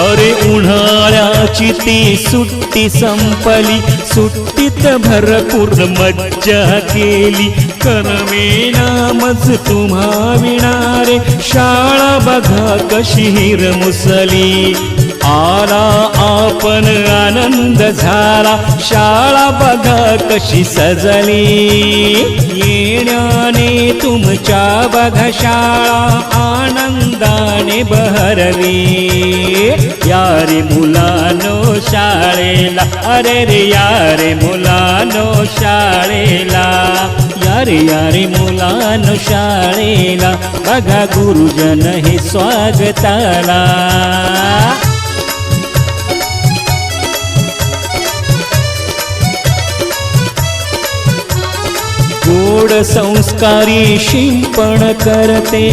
अरे उन्हाळ्याची ती सुट्टी संपली, सुट्टीत भरपूर मज्जा केली, करमेना मज तुम्हा विणारे, शाळा बघा कशी हिरमुसली, आला आपण आनंद झाला, शाळा बघा कशी सजली, येण्याने तुमच्या बघा शाळा आनंदाने बहरली, यारे मुलानो शाळेला, अरे रे यारे मुलानो शाळेला, यारे यारे मुलानो शाळेला, बघा गुरुजन हे स्वागताला. गोड संस्कारी शिंपण करते,